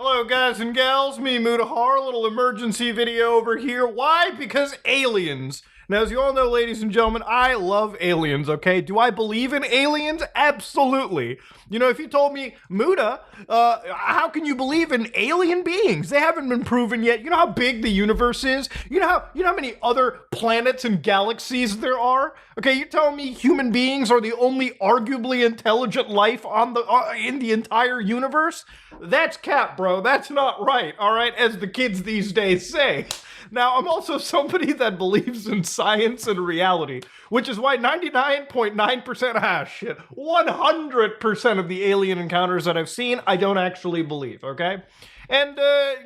Hello guys and gals, me Mutahar, a little emergency video over here. Why? Because aliens. Now as you all know, ladies and gentlemen, I love aliens, okay? Do I believe in aliens? Absolutely. You know, if you told me, Muta, how can you believe in alien beings? They haven't been proven yet. You know how big the universe is? You know how many other planets and galaxies there are? Okay, you're telling me human beings are the only arguably intelligent life on in the entire universe? That's cap, bro. That's not right, all right, as the kids these days say. Now, I'm also somebody that believes in science and reality, which is why 99.9%, 100% of the alien encounters that I've seen, I don't actually believe, okay? And,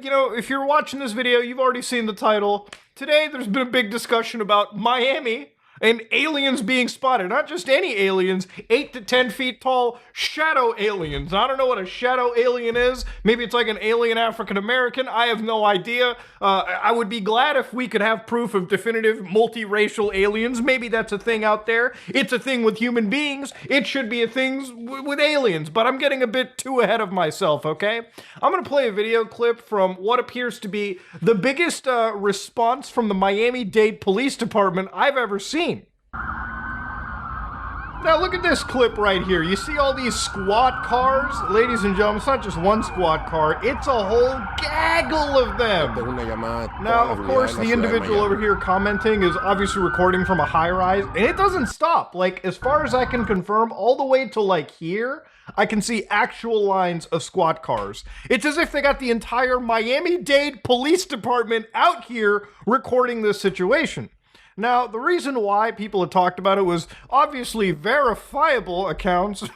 you know, if you're watching this video, you've already seen the title. Today, there's been a big discussion about Miami and aliens being spotted. Not just any aliens, 8 to 10 feet tall shadow aliens. I don't know what a shadow alien is. Maybe it's like an alien African American. I have no idea. I would be glad if we could have proof of definitive multiracial aliens. Maybe that's a thing out there. It's a thing with human beings. It should be a thing with aliens, but I'm getting a bit too ahead of myself, okay? I'm gonna play a video clip from what appears to be the biggest response from the Miami-Dade Police Department I've ever seen. Now look at this clip right here. You see all these squad cars? Ladies and gentlemen, it's not just one squad car, it's a whole gaggle of them. Now, of course, the individual over here commenting is obviously recording from a high-rise, and it doesn't stop. Like, as far as I can confirm, all the way to like here, I can see actual lines of squad cars. It's as if they got the entire Miami-Dade Police Department out here recording this situation. Now, the reason why people had talked about it was obviously verifiable accounts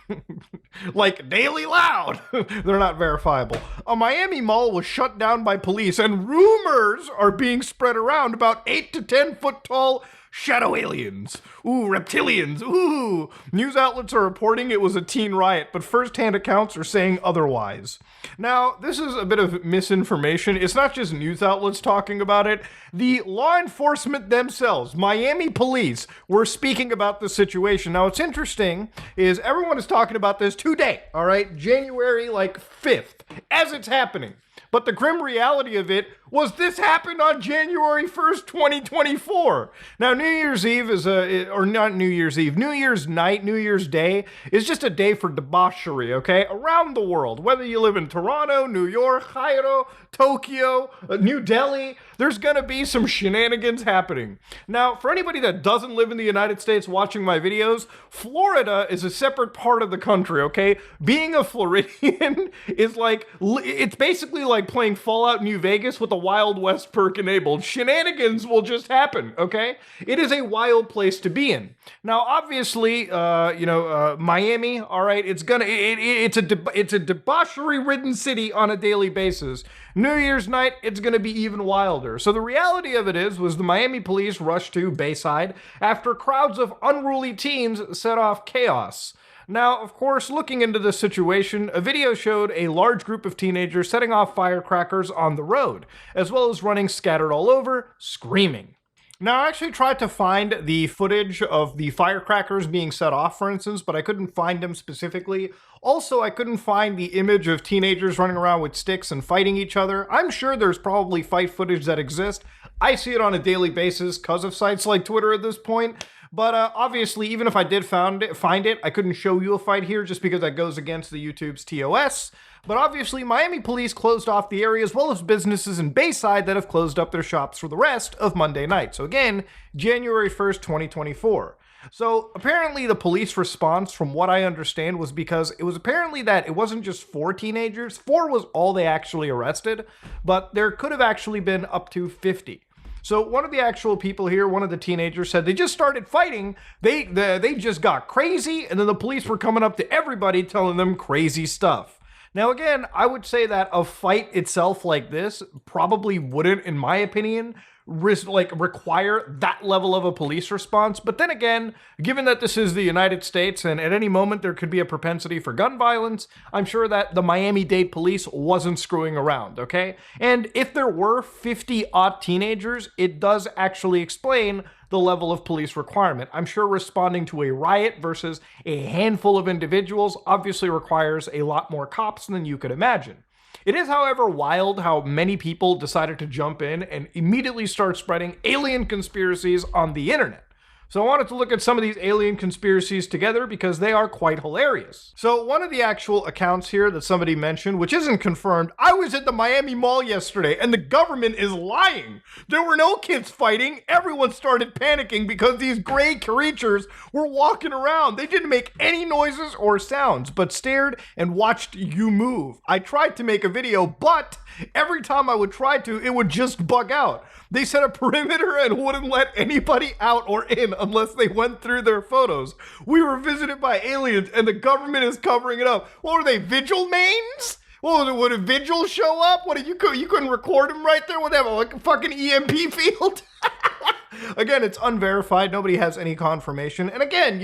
like Daily Loud. They're not verifiable. A Miami mall was shut down by police, and rumors are being spread around about 8 to 10 foot tall shadow aliens. Ooh, reptilians. Ooh. News outlets are reporting it was a teen riot, but first-hand accounts are saying otherwise. Now, this is a bit of misinformation. It's not just news outlets talking about it. The law enforcement themselves, Miami police, were speaking about the situation. Now, what's interesting is everyone is talking about this today, all right? January, 5th, as it's happening. But the grim reality of it was this happened on January 1st, 2024. Now, New Year's Eve is or not New Year's Eve, New Year's night, New Year's Day is just a day for debauchery, okay? Around the world, whether you live in Toronto, New York, Cairo, Tokyo, New Delhi, there's gonna be some shenanigans happening. Now, for anybody that doesn't live in the United States watching my videos, Florida is a separate part of the country, okay? Being a Floridian is it's basically like playing Fallout New Vegas with the Wild West perk enabled. Shenanigans will just happen, okay? It is a wild place to be in. Now, obviously, Miami, all right, it's a debauchery-ridden city on a daily basis. New Year's night, it's gonna be even wilder. So the reality of it was the Miami police rushed to Bayside after crowds of unruly teens set off chaos. Now, of course, looking into this situation, a video showed a large group of teenagers setting off firecrackers on the road, as well as running scattered all over, screaming. Now, I actually tried to find the footage of the firecrackers being set off, for instance, but I couldn't find them specifically. Also, I couldn't find the image of teenagers running around with sticks and fighting each other. I'm sure there's probably fight footage that exists. I see it on a daily basis because of sites like Twitter at this point. But obviously, even if I did find it, I couldn't show you a fight here just because that goes against the YouTube's TOS. But obviously, Miami police closed off the area as well as businesses in Bayside that have closed up their shops for the rest of Monday night. So again, January 1st, 2024. So apparently the police response, from what I understand, was because it was apparently that it wasn't just 4 teenagers. 4 was all they actually arrested, but there could have actually been up to 50. So one of the actual people here, one of the teenagers, said they just started fighting. They just got crazy, and then the police were coming up to everybody telling them crazy stuff. Now, again, I would say that a fight itself like this probably wouldn't, in my opinion, require that level of a police response. But then again, given that this is the United States and at any moment there could be a propensity for gun violence, I'm sure that the Miami-Dade police wasn't screwing around, okay? And if there were 50-odd teenagers, it does actually explain the level of police requirement. I'm sure responding to a riot versus a handful of individuals obviously requires a lot more cops than you could imagine. It is, however, wild how many people decided to jump in and immediately start spreading alien conspiracies on the internet. So I wanted to look at some of these alien conspiracies together because they are quite hilarious. So one of the actual accounts here that somebody mentioned, which isn't confirmed, I was at the Miami Mall yesterday and the government is lying. There were no kids fighting. Everyone started panicking because these gray creatures were walking around. They didn't make any noises or sounds, but stared and watched you move. I tried to make a video, but every time I would try to, it would just bug out. They set a perimeter and wouldn't let anybody out or in unless they went through their photos. We were visited by aliens and the government is covering it up. What were they, vigil mains? Would a vigil show up? You couldn't record them right there? Would they have like a fucking EMP field? Again, it's unverified. Nobody has any confirmation. And again,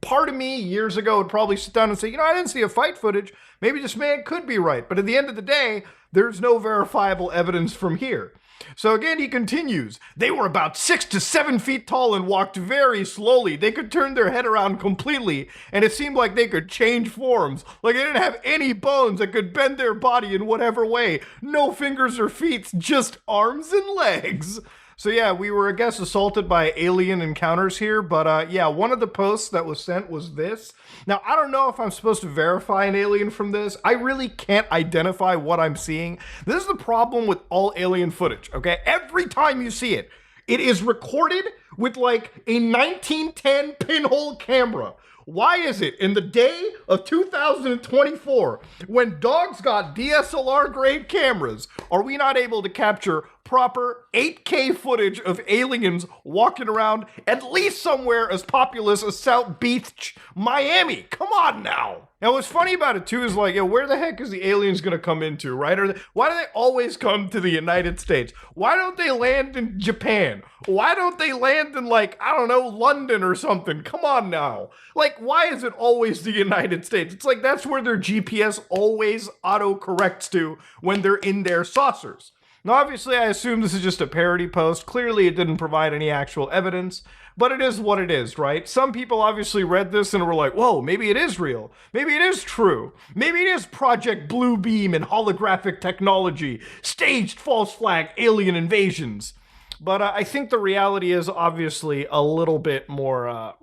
part of me years ago would probably sit down and say, I didn't see a fight footage. Maybe this man could be right. But at the end of the day, there's no verifiable evidence from here. So again, he continues, they were about 6 to 7 feet tall and walked very slowly. They could turn their head around completely, and it seemed like they could change forms. Like they didn't have any bones that could bend their body in whatever way. No fingers or feet, just arms and legs. So yeah, we were, I guess, assaulted by alien encounters here, but yeah, one of the posts that was sent was this. Now, I don't know if I'm supposed to verify an alien from this. I really can't identify what I'm seeing. This is the problem with all alien footage, okay? Every time you see it, it is recorded with like a 1910 pinhole camera. Why is it in the day of 2024, when dogs got DSLR grade cameras, are we not able to capture proper 8K footage of aliens walking around at least somewhere as populous as South Beach, Miami? Come on now. Now, what's funny about it too is like, where the heck is the aliens gonna come into, right? Why do they always come to the United States? Why don't they land in Japan? Why don't they land in like, I don't know, London or something? Come on now. Like, why is it always the United States? It's like that's where their GPS always auto-corrects to when they're in their saucers. Now, obviously, I assume this is just a parody post. Clearly, it didn't provide any actual evidence, but it is what it is, right? Some people obviously read this and were like, whoa, maybe it is real. Maybe it is true. Maybe it is Project Blue Beam and holographic technology, staged false flag alien invasions. But I think the reality is obviously a little bit more,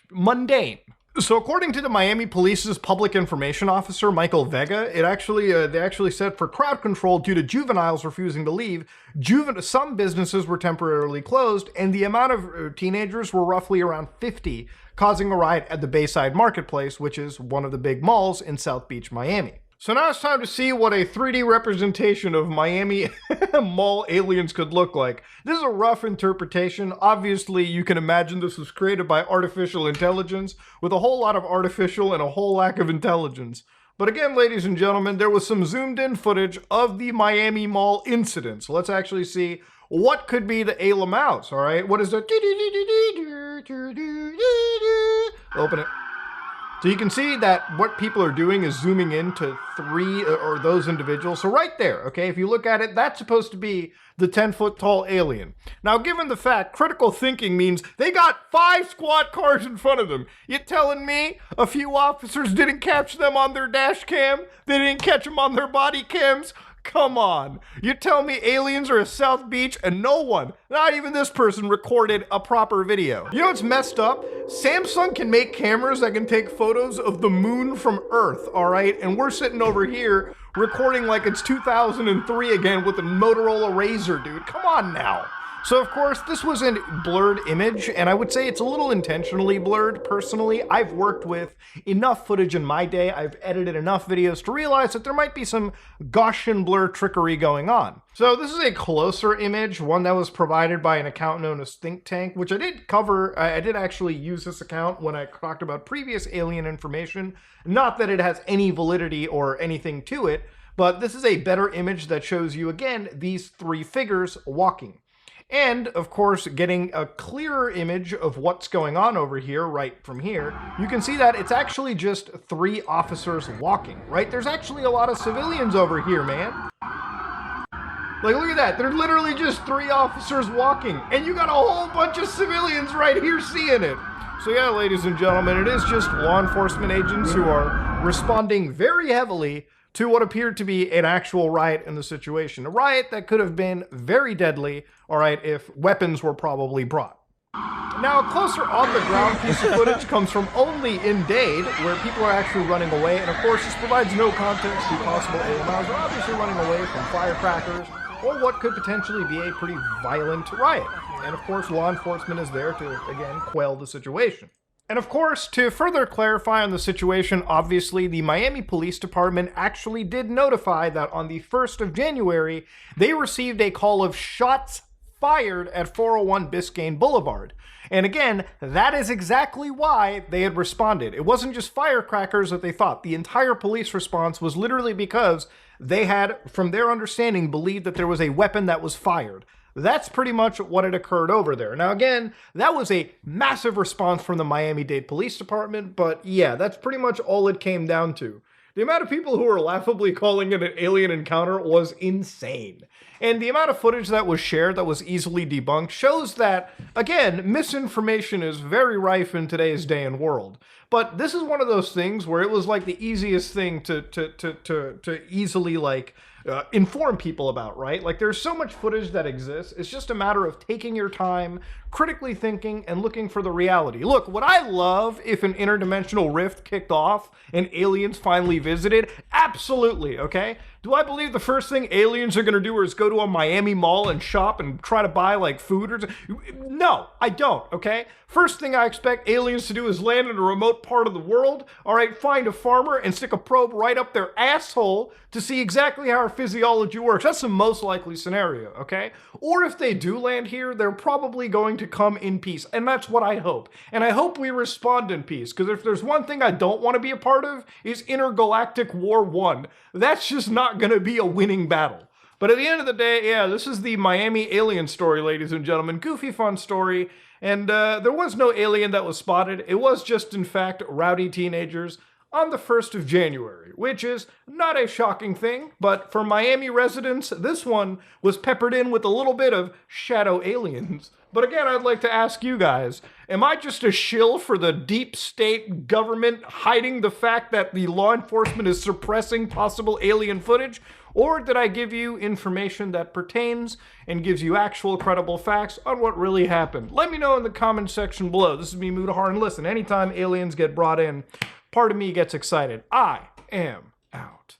mundane. So according to the Miami Police's public information officer, Michael Vega, they actually said for crowd control due to juveniles refusing to leave, some businesses were temporarily closed, and the amount of teenagers were roughly around 50, causing a riot at the Bayside Marketplace, which is one of the big malls in South Beach, Miami. So now it's time to see what a 3D representation of Miami mall aliens could look like. This is a rough interpretation. Obviously, you can imagine this was created by artificial intelligence with a whole lot of artificial and a whole lack of intelligence. But again, ladies and gentlemen, there was some zoomed in footage of the Miami Mall incident. So let's actually see what could be the Ayla mouse, all right? What is the... Open it. So you can see that what people are doing is zooming into those individuals. So right there, okay, if you look at it, that's supposed to be the 10-foot tall alien. Now, given the fact, critical thinking means they got 5 squad cars in front of them. You telling me a few officers didn't catch them on their dash cam? They didn't catch them on their body cams? Come on. You tell me aliens are at South Beach and no one, not even this person, recorded a proper video. You know what's messed up? Samsung can make cameras that can take photos of the moon from Earth, all right? And we're sitting over here recording like it's 2003 again with a Motorola Razr, dude. Come on now. So of course, this was a blurred image, and I would say it's a little intentionally blurred, personally. I've worked with enough footage in my day, I've edited enough videos to realize that there might be some Gaussian blur trickery going on. So this is a closer image, one that was provided by an account known as Think Tank, which I did cover. I did actually use this account when I talked about previous alien information. Not that it has any validity or anything to it, but this is a better image that shows you, again, these 3 figures walking. And, of course, getting a clearer image of what's going on over here, right from here, you can see that it's actually just 3 officers walking, right? There's actually a lot of civilians over here, man. Like, look at that. They're literally just 3 officers walking, and you got a whole bunch of civilians right here seeing it. So yeah, ladies and gentlemen, it is just law enforcement agents who are responding very heavily to what appeared to be an actual riot in the situation. A riot that could have been very deadly, all right, if weapons were probably brought. Now, a closer on-the-ground piece of footage comes from only in Dade, where people are actually running away, and of course this provides no context to possible AMLs. They're obviously running away from firecrackers, or what could potentially be a pretty violent riot. And of course, law enforcement is there to, again, quell the situation. And of course, to further clarify on the situation, obviously the Miami Police Department actually did notify that on the 1st of January, they received a call of shots fired at 401 Biscayne Boulevard. And again, that is exactly why they had responded. It wasn't just firecrackers that they thought. The entire police response was literally because they had, from their understanding, believed that there was a weapon that was fired. That's pretty much what had occurred over there. Now again, that was a massive response from the Miami-Dade Police Department, but yeah, that's pretty much all it came down to. The amount of people who were laughably calling it an alien encounter was insane. And the amount of footage that was shared that was easily debunked shows that, again, misinformation is very rife in today's day and world. But this is one of those things where it was like the easiest thing to easily inform people about, right? Like there's so much footage that exists. It's just a matter of taking your time, critically thinking, and looking for the reality. Look, would I love if an interdimensional rift kicked off and aliens finally visited? Absolutely, okay? Do I believe the first thing aliens are gonna do is go to a Miami mall and shop and try to buy like food or no, I don't, okay? First thing I expect aliens to do is land in a remote part of the world, all right, find a farmer and stick a probe right up their asshole to see exactly how our physiology works. That's the most likely scenario, okay? Or if they do land here, they're probably going to come in peace, and that's what I hope. And I hope we respond in peace, because if there's one thing I don't want to be a part of, is Intergalactic War 1. That's just not going to be a winning battle. But at the end of the day, yeah, this is the Miami alien story, ladies and gentlemen. Goofy, fun story. And there was no alien that was spotted. It was just, in fact, rowdy teenagers on the 1st of January, which is not a shocking thing, but for Miami residents, this one was peppered in with a little bit of shadow aliens. But again, I'd like to ask you guys, am I just a shill for the deep state government hiding the fact that the law enforcement is suppressing possible alien footage? Or did I give you information that pertains and gives you actual credible facts on what really happened? Let me know in the comment section below. This is me, Mudahar, and listen, anytime aliens get brought in, part of me gets excited. I am out.